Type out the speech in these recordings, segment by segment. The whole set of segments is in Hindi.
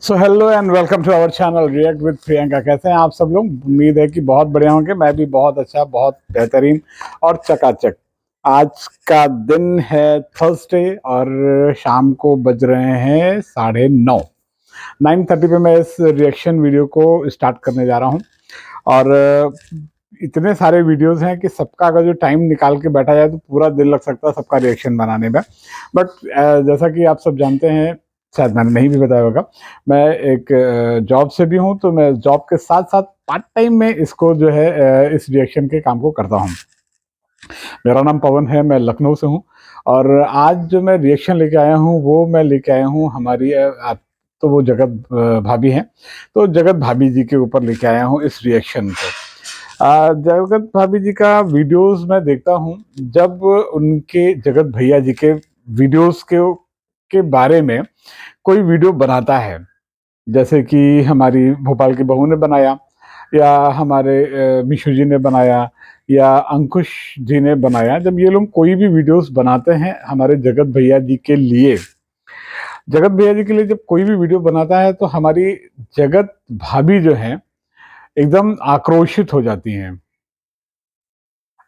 So hello and welcome to our channel react with Priyanka. कैसे हैं आप सब लोग? उम्मीद है कि बहुत बढ़िया होंगे। मैं भी बहुत अच्छा, बहुत बेहतरीन और चकाचक। आज का दिन है थर्सडे और शाम को बज रहे हैं 9:30। 9:30 पे मैं इस रिएक्शन वीडियो को स्टार्ट करने जा रहा हूँ। और इतने सारे वीडियोस हैं कि सबका अगर जो टाइम निकाल के बैठा जाए तो पूरा दिन लग सकता है सबका रिएक्शन बनाने में। बट जैसा कि आप सब जानते हैं, शायद मैंने नहीं भी बताया होगा, मैं एक जॉब से भी हूँ, तो मैं जॉब के साथ साथ पार्ट टाइम में इसको जो है इस रिएक्शन के काम को करता हूँ। मेरा नाम पवन है, मैं लखनऊ से हूँ। और आज जो मैं रिएक्शन लेके आया हूँ वो मैं लेके आया हूँ हमारी आप तो वो जगत भाभी हैं, तो जगत भाभी जी के ऊपर लेके आया हूँ इस रिएक्शन को। जगत भाभी जी का वीडियोस मैं देखता हूँ जब उनके जगत भैया जी के वीडियोस के बारे में कोई वीडियो बनाता है, जैसे कि हमारी भोपाल की बहू ने बनाया, या हमारे मिशु जी ने बनाया, या अंकुश जी ने बनाया। जब ये लोग कोई भी वीडियोस बनाते हैं हमारे जगत भैया जी के लिए, जगत भैया जी के लिए जब कोई भी वीडियो बनाता है तो हमारी जगत भाभी जो है एकदम आक्रोशित हो जाती हैं।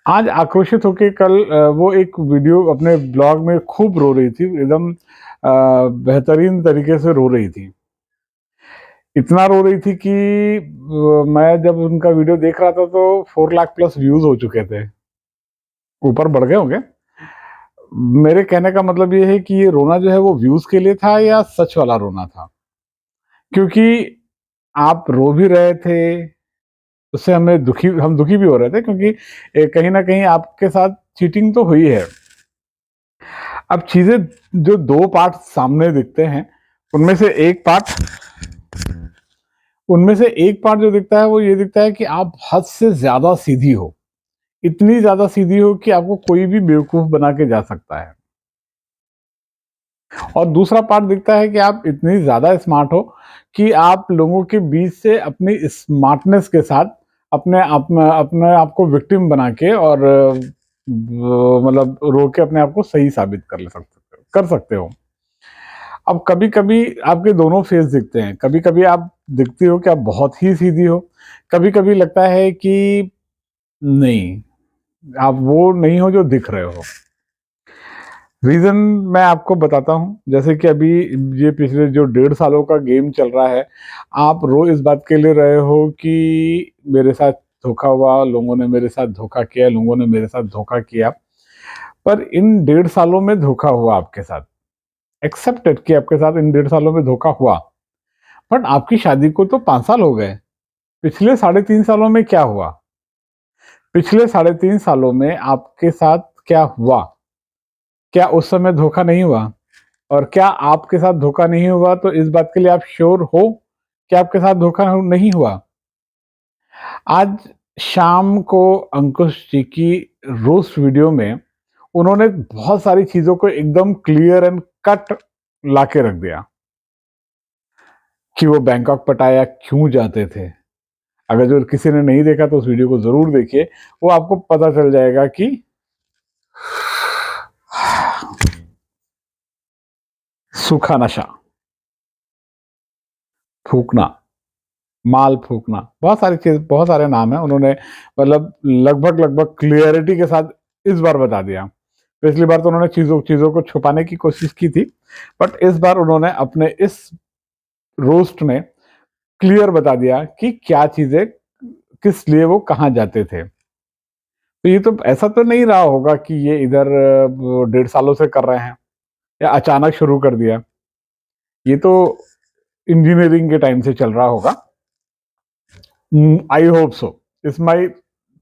आज आक्रोशित होके कल वो एक वीडियो अपने ब्लॉग में खूब रो रही थी, एकदम बेहतरीन तरीके से रो रही थी। इतना रो रही थी कि मैं जब उनका वीडियो देख रहा था तो 4 लाख प्लस व्यूज हो चुके थे, ऊपर बढ़ गए होंगे। मेरे कहने का मतलब ये है कि ये रोना जो है वो व्यूज के लिए था या सच वाला रोना था, क्योंकि आप रो भी रहे थे, उससे हम दुखी भी हो रहे थे, क्योंकि कहीं ना कहीं आपके साथ चीटिंग तो हुई है। अब चीजें जो दो पार्ट सामने दिखते हैं, उनमें से एक पार्ट उनमें से एक पार्ट जो दिखता है वो ये दिखता है कि आप हद से ज्यादा सीधी हो, इतनी ज्यादा सीधी हो कि आपको कोई भी बेवकूफ बना के जा सकता है। और दूसरा पार्ट दिखता है कि आप इतनी ज्यादा स्मार्ट हो कि आप लोगों के बीच से अपनी स्मार्टनेस के साथ अपने आप को विक्टिम बना के और मतलब रो के अपने आप को सही साबित कर सकते हो। अब कभी कभी आपके दोनों फेस दिखते हैं, कभी कभी आप दिखती हो कि आप बहुत ही सीधी हो, कभी कभी लगता है कि नहीं, आप वो नहीं हो जो दिख रहे हो। रीजन मैं आपको बताता हूँ। जैसे कि अभी ये पिछले जो 1.5 सालों का गेम चल रहा है, आप रो इस बात के लिए रहे हो कि मेरे साथ धोखा हुआ, लोगों ने मेरे साथ धोखा किया, लोगों ने मेरे साथ धोखा किया। पर इन 1.5 सालों में धोखा हुआ आपके साथ, एक्सेप्टेड कि आपके साथ इन 1.5 सालों में धोखा हुआ। बट आपकी शादी को तो 5 साल हो गए। पिछले 3.5 सालों में क्या हुआ? पिछले 3.5 सालों में आपके साथ क्या हुआ? क्या उस समय धोखा नहीं हुआ? और क्या आपके साथ धोखा नहीं हुआ तो इस बात के लिए आप श्योर हो कि आपके साथ धोखा नहीं हुआ? आज शाम को अंकुश जी की रोस्ट वीडियो में उन्होंने बहुत सारी चीजों को एकदम क्लियर एंड कट लाके रख दिया कि वो बैंकॉक पटाया क्यों जाते थे। अगर जो किसी ने नहीं देखा तो उस वीडियो को जरूर देखिए, वो आपको पता चल जाएगा कि सूखा नशा, फूकना, माल फूकना, बहुत सारी चीज, बहुत सारे नाम है। उन्होंने मतलब लगभग लगभग क्लियरिटी के साथ इस बार बता दिया। पिछली बार तो उन्होंने चीजों चीजों को छुपाने की कोशिश की थी, बट इस बार उन्होंने अपने इस रोस्ट में क्लियर बता दिया कि क्या चीजें, किस लिए वो कहाँ जाते थे। तो ये तो ऐसा तो नहीं रहा होगा कि ये इधर 1.5 सालों से कर रहे हैं या अचानक शुरू कर दिया। ये तो इंजीनियरिंग के टाइम से चल रहा होगा। I hope so, it's my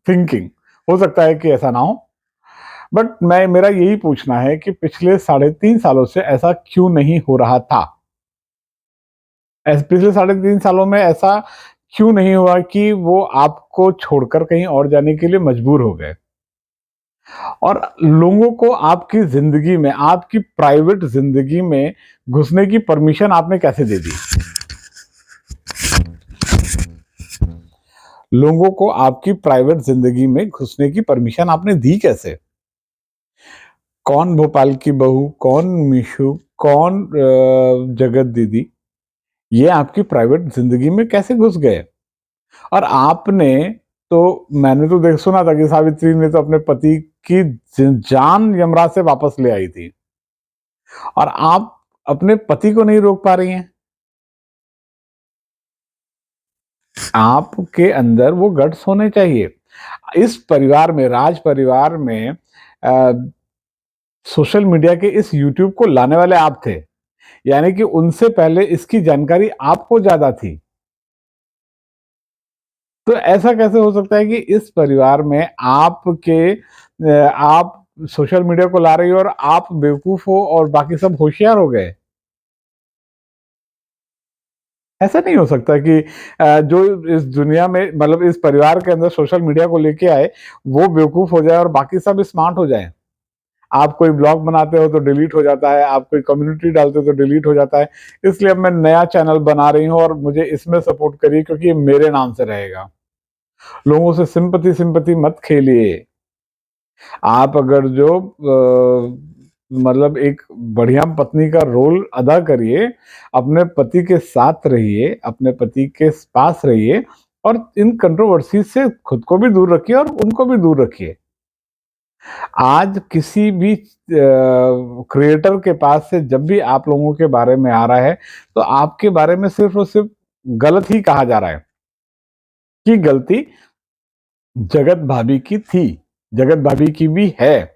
thinking. हो सकता है कि ऐसा ना हो, बट मैं मेरा यही पूछना है कि पिछले 3.5 सालों से ऐसा क्यों नहीं हो रहा था? पिछले 3.5 सालों में ऐसा क्यों नहीं हुआ कि वो आपको छोड़कर कहीं और जाने के लिए मजबूर हो गए? और लोगों को आपकी जिंदगी में, आपकी प्राइवेट जिंदगी में घुसने की परमिशन आपने कैसे दे दी? लोगों को आपकी प्राइवेट जिंदगी में घुसने की परमिशन आपने दी कैसे? कौन भोपाल की बहू, कौन मीशु, कौन जगत दीदी, ये आपकी प्राइवेट ज़िंदगी में कैसे घुस गए? और आपने तो मैंने तो देख सुना था कि सावित्री ने तो अपने पति की जान यमराज से वापस ले आई थी और आप अपने पति को नहीं रोक पा रही हैं। आपके अंदर वो गट्स होने चाहिए। इस परिवार में, राज परिवार में सोशल मीडिया के इस यूट्यूब को लाने वाले आप थे। यानी कि उनसे पहले इसकी जानकारी आपको ज़्यादा थी। तो ऐसा कैसे हो सकता है कि इस परिवार में आप सोशल मीडिया को ला रही हो और आप बेवकूफ़ हो और बाकी सब होशियार हो गए? ऐसा नहीं हो सकता कि जो इस दुनिया में मतलब इस परिवार के अंदर सोशल मीडिया को लेके आए, वो बेवकूफ़ हो जाए और बाकी सब स्मार्ट हो जाएँ। आप कोई ब्लॉग बनाते हो तो डिलीट हो जाता है, आप कोई कम्युनिटी डालते हो तो डिलीट हो जाता है। इसलिए अब मैं नया चैनल बना रही हूँ और मुझे इसमें सपोर्ट करिए क्योंकि ये मेरे नाम से रहेगा। लोगों से सिम्पैथी मत खेलिए। आप अगर जो मतलब एक बढ़िया पत्नी का रोल अदा करिए, अपने पति के साथ रहिए, अपने पति के पास रहिए और इन कंट्रोवर्सी से खुद को भी दूर रखिए और उनको भी दूर रखिए। आज किसी भी क्रिएटर के पास से जब भी आप लोगों के बारे में आ रहा है, तो आपके बारे में सिर्फ़ और सिर्फ़ गलत ही कहा जा रहा है कि गलती जगत भाभी की थी, जगत भाभी की भी है।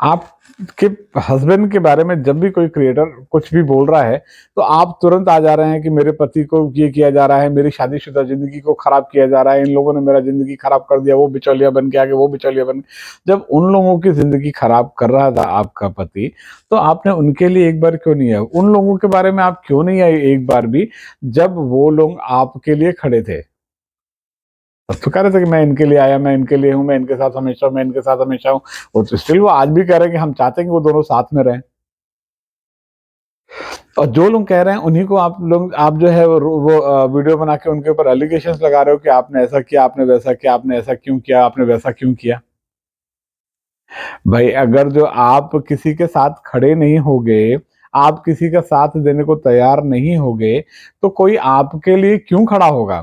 आपके हस्बैंड के बारे में जब भी कोई क्रिएटर कुछ भी बोल रहा है, तो आप तुरंत आ जा रहे हैं कि मेरे पति को ये किया जा रहा है, मेरी शादीशुदा ज़िंदगी को खराब किया जा रहा है, इन लोगों ने मेरा ज़िंदगी खराब कर दिया, वो बिचौलिया बन के आ गए, वो बिचौलिया बन जब उन लोगों की ज़िंदगी खराब कर रहा था आपका पति, तो आपने उनके लिए एक बार क्यों नहीं आए? उन लोगों के बारे में आप क्यों नहीं आए एक बार भी, जब वो लोग आपके लिए खड़े थे? तब तो कह रहे थे कि मैं इनके लिए आया, मैं इनके लिए हूँ, मैं इनके साथ हमेशा हूँ, मैं इनके साथ हमेशा हूँ। वो तो स्टिल वो आज भी कह रहे हैं कि हम चाहते हैं कि वो दोनों साथ में रहें। और जो लोग कह रहे हैं उन्हीं को आप जो है वो वीडियो बना के उनके ऊपर एलिगेशंस लगा रहे हो कि आपने ऐसा किया, आपने वैसा किया, आपने ऐसा क्यों किया, आपने वैसा क्यों किया। भाई अगर जो आप किसी के साथ खड़े नहीं होगे, आप किसी का साथ देने को तैयार नहीं होगे, तो कोई आपके लिए क्यों खड़ा होगा?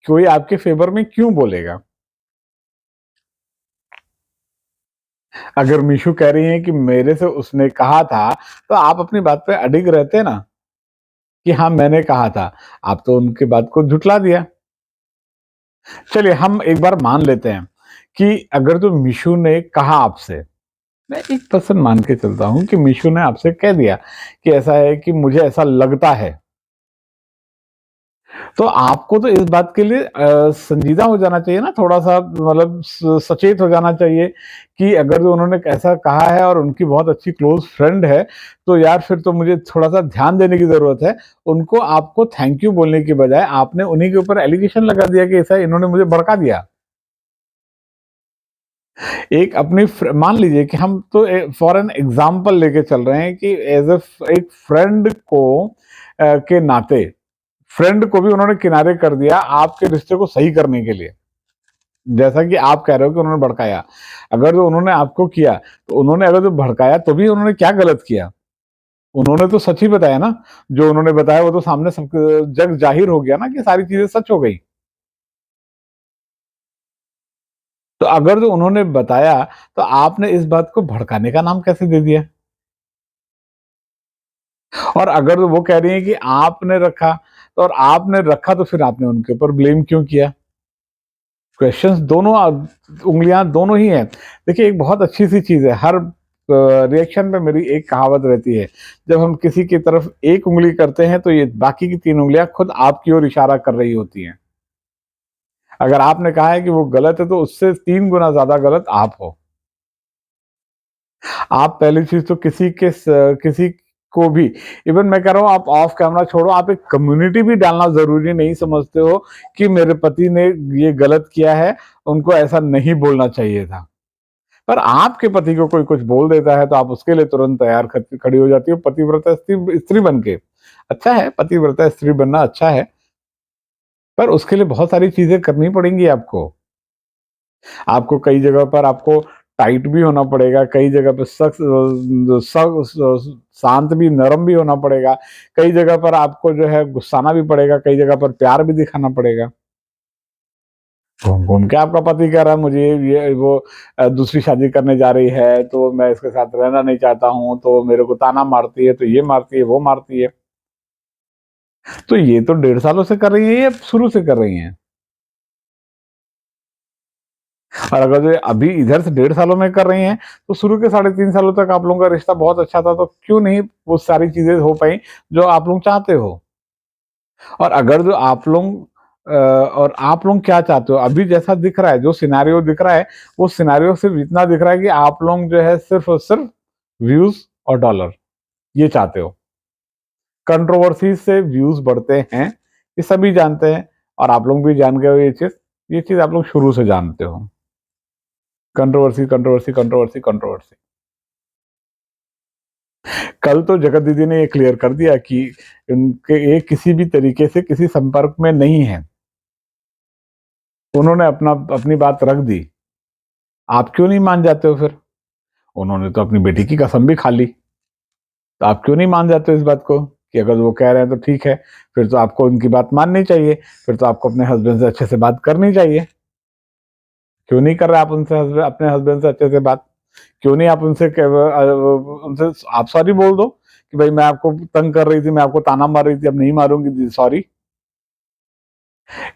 कोई आपके फ़ेवर में क्यों बोलेगा? अगर मीशू कह रही हैं कि मेरे से उसने कहा था, तो आप अपनी बात पे अडिग रहते ना कि हाँ, मैंने कहा था। आप तो उनकी बात को झुठला दिया। चलिए हम एक बार मान लेते हैं कि अगर जो मीशू ने कहा आपसे, मैं 1% मान के चलता हूँ कि मीशू ने आपसे कह दिया कि ऐसा है कि मुझे ऐसा लगता है। तो आपको तो इस बात के लिए संजीदा हो जाना चाहिए ना, थोड़ा-सा मतलब सचेत हो जाना चाहिए कि अगर जो उन्होंने ऐसा कहा है और उनकी बहुत अच्छी क्लोज़ फ्रेंड है, तो यार फिर तो मुझे थोड़ा-सा ध्यान देने की ज़रूरत है। उनको आपको थैंक यू बोलने की बजाय आपने उन्हीं के ऊपर एलिगेशन लगा दिया कि ऐसा इन्होंने मुझे भड़का दिया। एक अपनी मान लीजिए कि हम तो फॉर एन एग्ज़ाम्पल लेके चल रहे हैं कि एज़ एक फ्रेंड को के नाते फ्रेंड को भी उन्होंने किनारे कर दिया आपके रिश्ते को सही करने के लिए। जैसा कि आप कह रहे हो कि उन्होंने भड़काया। अगर जो उन्होंने आपको किया, तो उन्होंने अगर जो भड़काया तो भी उन्होंने क्या गलत किया? उन्होंने तो सच ही बताया ना, जो उन्होंने बताया वो तो सामने सब जग ज़ाहिर हो गया ना कि सारी चीज़ें सच हो गई। तो अगर जो उन्होंने बताया, तो आपने इस बात को भड़काने का नाम कैसे दे दिया? और अगर वो कह रही हैं कि आपने रखा, तो और आपने रखा तो फिर आपने उनके ऊपर ब्लेम क्यों किया? क्वेश्चंस दोनों उँगलियाँ दोनों ही हैं। देखिए एक बहुत अच्छी-सी चीज़ है, हर रिएक्शन पे मेरी एक कहावत रहती है, जब हम किसी की तरफ एक उँगली करते हैं तो ये बाकी की 3 उँगलियाँ खुद आपकी ओर इशारा कर रही होती हैं। अगर आपने कहा है कि वो गलत है तो उससे 3 गुना ज़्यादा गलत आप हो। आप पहली चीज़ तो किसी को भी इवन मैं कह रहा हूँ आप ऑफ कैमरा छोड़ो, आप एक कम्युनिटी भी डालना ज़रूरी नहीं समझते हो कि मेरे पति ने ये गलत किया है, उनको ऐसा नहीं बोलना चाहिए था। पर आपके पति को कोई कुछ बोल देता है तो आप उसके लिए तुरंत तैयार खड़ी हो जाती हो पतिव्रता स्त्री स्त्री बन के। अच्छा है, पतिव्रता स्त्री बनना अच्छा है, पर उसके लिए बहुत सारी चीज़ें करनी पड़ेंगी आपको। आपको कई जगह पर आपको टाइट भी होना पड़ेगा, कई जगह पे सख्त शांत भी, नरम भी होना पड़ेगा, कई जगह पर आपको जो है गुस्साना भी पड़ेगा, कई जगह पर प्यार भी दिखाना पड़ेगा। घूम घूम के आपका पति कह रहा है मुझे ये वो दूसरी शादी करने जा रही है, तो मैं इसके साथ रहना नहीं चाहता हूँ, तो मेरे को ताना मारती है, तो ये मारती है, वो मारती है। तो ये तो 1.5 सालों से कर रही है या शुरू से कर रही हैं? और अगर जो अभी इधर से 1.5 सालों में कर रही हैं, तो शुरू के 3.5 सालों तक आप लोगों का रिश्ता बहुत अच्छा था, तो क्यों नहीं वो सारी चीजें हो पाई जो आप लोग चाहते हो? और अगर जो आप लोग और आप लोग क्या चाहते हो? अभी जैसा दिख रहा है, जो सिनेरियो दिख रहा है, वो सिनेरियो सिर्फ इतना दिख रहा है कि आप लोग जो है सिर्फ और सिर्फ व्यूज और डॉलर ये चाहते हो। कंट्रोवर्सी से व्यूज बढ़ते हैं, ये सभी जानते हैं, और आप लोग भी जान गए हो ये चीज आप लोग शुरू से जानते हो। Controversy, controversy, controversy, controversy. कल तो जगत दीदी ने ये क्लियर कर दिया कि उनके ये किसी भी तरीके से किसी संपर्क में नहीं है। उन्होंने अपनी बात रख दी। आप क्यों नहीं मान जाते हो फिर? उन्होंने तो अपनी बेटी की कसम भी खा ली। तो आप क्यों नहीं मान जाते हो इस बात को कि अगर वो कह रहे हैं तो ठीक है, फिर तो आपको उनकी बात माननी चाहिए, फिर तो आपको अपने हस्बैंड से अच्छे से बात करनी चाहिए। क्यों नहीं कर रहे आप अपने हस्बैंड से अच्छे से बात? क्यों नहीं आप उनसे आप सॉरी बोल दो कि भाई मैं आपको तंग कर रही थी, मैं आपको ताना मार रही थी, अब नहीं मारूंगी, सॉरी।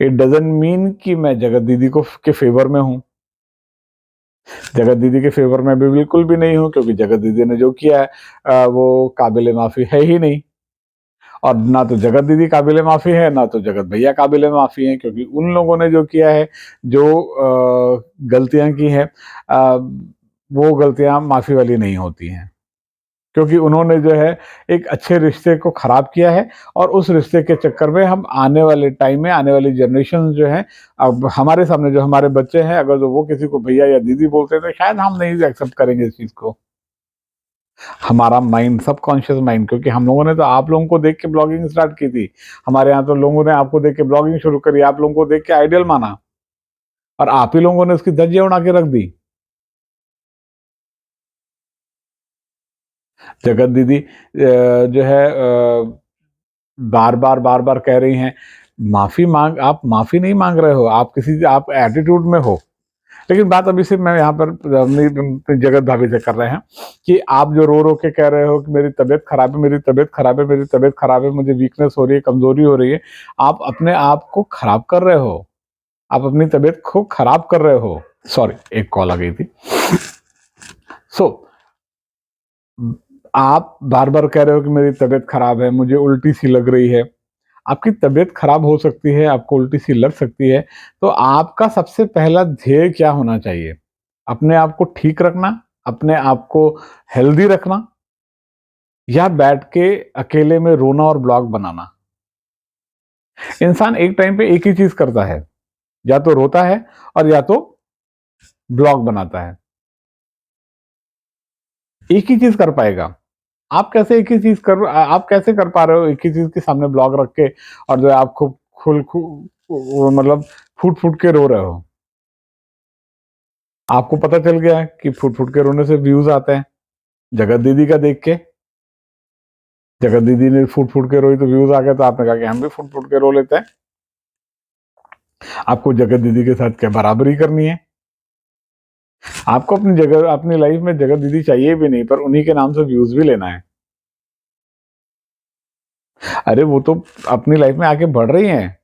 इट डजंट मीन कि मैं जगत दीदी को के फेवर में हूँ। जगत दीदी के फेवर में भी बिल्कुल भी नहीं हूँ, क्योंकि जगत दीदी ने जो किया है वो काबिल माफी है ही नहीं। और ना तो जगत दीदी काबिल माफी है, ना तो जगत भैया काबिल माफी है, क्योंकि उन लोगों ने जो किया है, जो गलतियां की है, वो गलतियां माफी वाली नहीं होती हैं। क्योंकि उन्होंने जो है एक अच्छे रिश्ते को खराब किया है, और उस रिश्ते के चक्कर में हम आने वाले टाइम में, आने वाली जनरेशन जो है, अब हमारे सामने जो हमारे बच्चे हैं, अगर जो वो किसी को भैया या दीदी बोलते हैं, तो शायद हम नहीं एक्सेप्ट करेंगे इस चीज को। हमारा माइंड, सबकॉन्शियस माइंड, क्योंकि हम लोगों ने तो आप लोगों को देख के ब्लॉगिंग स्टार्ट की थी। हमारे यहाँ तो लोगों ने आपको देख के ब्लॉगिंग शुरू करी, आप लोगों को देख के आइडियल माना, और आप ही लोगों ने उसकी धज्जियां उड़ा के रख दी। जगत दीदी जो है बार बार कह रही हैं माफी मांग, आप माफी नहीं मांग रहे हो, आप एटीट्यूड में हो। लेकिन बात अभी सिर्फ मैं यहाँ पर अपनी जगत भाभी से कर रहे हैं कि आप जो रो रो के कह रहे हो कि मेरी तबीयत खराब है, मेरी तबीयत खराब है, मेरी तबीयत खराब है, मुझे वीकनेस हो रही है, कमजोरी हो रही है, आप अपने आप को खराब कर रहे हो, आप अपनी तबीयत को खराब कर रहे हो। सॉरी, एक कॉल आ गई थी। सो आप बार बार कह रहे हो कि मेरी तबीयत खराब है, मुझे उल्टी सी लग रही है। आपकी तबीयत खराब हो सकती है, आपको उल्टी सी लग सकती है, तो आपका सबसे पहला ध्येय क्या होना चाहिए? अपने आप को ठीक रखना, अपने आप को हेल्दी रखना, या बैठ के अकेले में रोना और ब्लॉग बनाना? इंसान एक टाइम पे एक ही चीज करता है, या तो रोता है और या तो ब्लॉग बनाता है। एक ही चीज कर पाएगा। आप कैसे कर पा रहे हो एक ही चीज के सामने ब्लॉग रख के, और जो है आप खूब मतलब फूट फूट के रो रहे हो? आपको पता चल गया है कि फुट फुट के रोने से व्यूज आते हैं। जगत दीदी का देख के, जगत दीदी ने फुट फुट के रोई तो व्यूज आ गए, तो आपने कहा कि हम भी फुट फुट के रो लेते हैं। आपको जगत दीदी के साथ क्या बराबरी करनी है? आपको अपनी लाइफ में जगत दीदी चाहिए भी नहीं, पर उन्हीं के नाम से व्यूज भी लेना है। अरे वो तो अपनी लाइफ में आगे बढ़ रही हैं,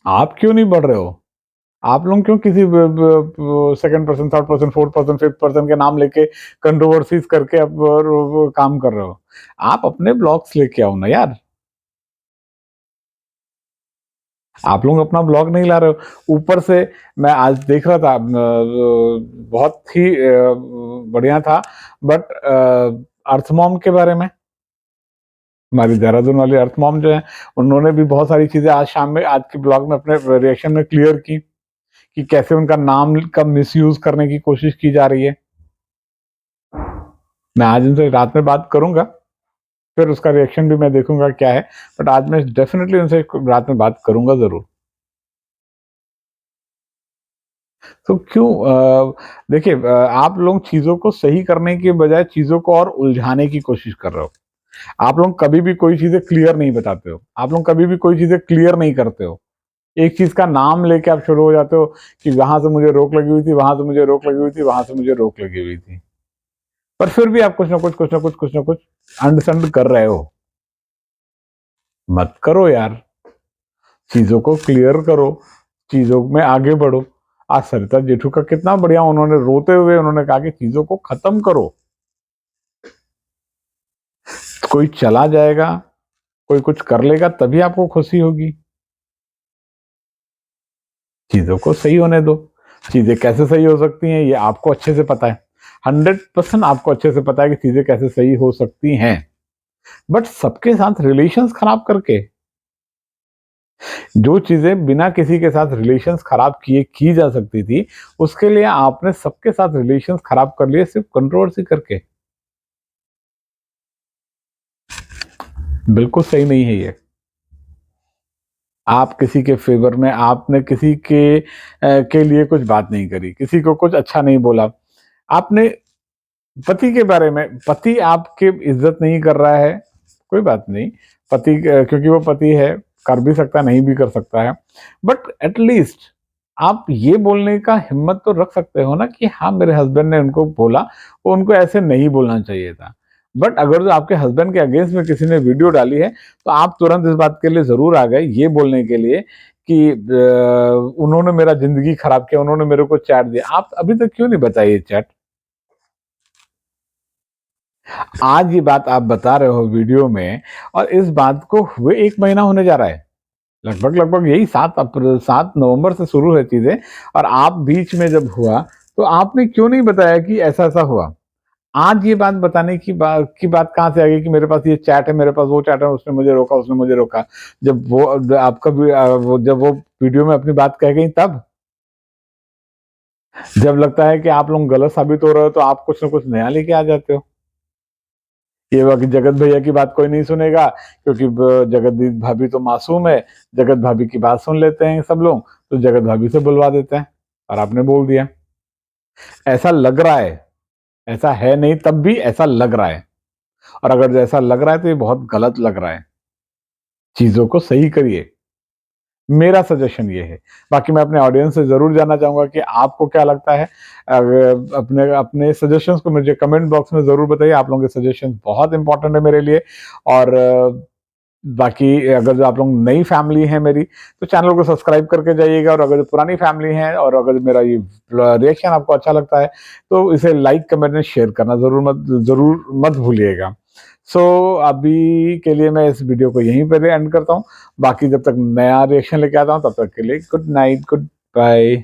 आप क्यों नहीं बढ़ रहे हो? आप लोग क्यों किसी second person, third person, fourth person, fifth person के नाम लेके कंट्रोवर्सीज करके अब काम कर रहे हो? आप अपने ब्लॉग्स लेके आओ ना यार। आप लोग अपना ब्लॉग नहीं ला रहे हो। ऊपर से मैं आज देख रहा था, बहुत ही बढ़िया था, बट अर्थमॉम के बारे में, हमारी देहरादून वाली अर्थमॉम जो है, उन्होंने भी बहुत सारी चीजें आज शाम में, आज के ब्लॉग में अपने रिएक्शन में क्लियर की कि कैसे उनका नाम का मिसयूज करने की कोशिश की जा रही है। मैं आज उनसे रात में बात करूंगा, फिर उसका रिएक्शन भी मैं देखूंगा क्या है, बट आज मैं डेफिनेटली उनसे रात में बात करूंगा जरूर। तो क्यों देखिए आप लोग चीज़ों को सही करने के बजाय चीज़ों को और उलझाने की कोशिश कर रहे हो। आप लोग कभी भी कोई चीज़ें क्लियर नहीं बताते हो। आप लोग कभी भी कोई चीज़ें क्लियर नहीं करते हो। एक चीज़ का नाम लेके आप शुरू हो जाते हो कि वहाँ से मुझे रोक लगी हुई थी, वहाँ से मुझे रोक लगी हुई थी, वहाँ से मुझे रोक लगी हुई थी। पर फिर भी आप कुछ ना कुछ अंड-संड कर रहे हो। मत करो यार। चीज़ों को क्लियर करो, चीज़ों में आगे बढ़ो। आज सरिता जेठू का कितना बढ़िया उन्होंने रोते हुए उन्होंने कहा कि चीज़ों को खत्म करो। कोई चला जाएगा, कोई कुछ कर लेगा तभी आपको खुशी होगी। चीज़ों को सही होने दो। चीज़ें कैसे सही हो सकती हैं ये आपको अच्छे से पता है। 100% आपको अच्छे से पता है कि चीज़ें कैसे सही हो सकती हैं। बट सबके साथ रिलेशंस खराब करके, जो चीज़ें बिना किसी के साथ रिलेशंस खराब किए की जा सकती थी, उसके लिए आपने सबके साथ रिलेशंस खराब कर लिए सिर्फ कंट्रोवर्सी करके। बिल्कुल सही नहीं है ये। आप किसी के फ़ेवर में आपने किसी के लिए कुछ बात नहीं करी, किसी को कुछ अच्छा नहीं बोला। आपने पति के बारे में पति आपकी इज़्ज़त नहीं कर रहा है, कोई बात नहीं। पति क्योंकि वो पति है, कर भी सकता है, नहीं भी कर सकता है। बट एट लीस्ट आप ये बोलने का हिम्मत तो रख सकते हो ना कि हाँ, मेरे हस्बैंड ने उनको बोला, वो उनको ऐसे नहीं बोलना चाहिए था। बट अगर जो आपके हस्बैंड के अगेंस्ट में किसी ने वीडियो डाली है, तो आप तुरंत इस बात के लिए ज़रूर आ गए, ये बोलने के लिए कि उन्होंने मेरा ज़िंदगी खराब किया, उन्होंने मेरे को चैट दिया। आप अभी तक क्यों नहीं बताई ये चैट? आज ये बात आप बता रहे हो वीडियो में और इस बात को हुए 1 महीना होने जा रहा है। लगभग यही 7 नवंबर से शुरू है चीज़ें और आप बीच में जब हुआ, तो आपने क्यों नहीं बताया कि ऐसा-ऐसा हुआ? आज ये बात बताने की बात कहाँ से आ गई कि मेरे पास ये चैट है, मेरे पास वो चैट है, उसने मुझे रोका, उसने मुझे रोका। जब वो आपका वो जब वो वीडियो में अपनी बात कह गई तब? जब लगता है कि आप लोग गलत साबित हो रहे हो, तो आप कुछ न कुछ नया लेके आ जाते हो। ये हुआ कि जगत भैया की बात कोई नहीं सुनेगा क्योंकि जगत दी भाभी तो मासूम है, जगत भाभी की बात सुन लेते हैं सब लोग, तो जगत भाभी से बुलवा देते हैं और आपने बोल दिया। ऐसा लग रहा है, ऐसा है नहीं तब भी ऐसा लग रहा है और अगर ऐसा लग रहा है तो ये बहुत गलत लग रहा है। चीज़ों को सही करिए, मेरा सजेशन ये है। बाकी मैं अपने ऑडियंस से ज़रूर जानना चाहूँगा कि आपको क्या लगता है? अपने अपने सजेशंस को मुझे कमेंट बॉक्स में ज़रूर बताइए, आप लोगों के सजेशंस बहुत इम्पोर्टेंट है मेरे लिए और बाकी अगर जो आप लोग नई फैमिली है मेरी, तो चैनल को सब्सक्राइब करके जाइएगा और अगर जो पुरानी फैमिली है और अगर मेरा ये रिएक्शन आपको अच्छा लगता है, तो इसे लाइक, कमेंट एंड शेयर करना ज़रूर मत भूलिएगा। सो अभी के लिए मैं इस वीडियो को यहीं पे एंड करता हूँ। बाकी जब तक नया रिएक्शन लेके आता हूँ, तब तक के लिए गुड नाइट, गुड बाय।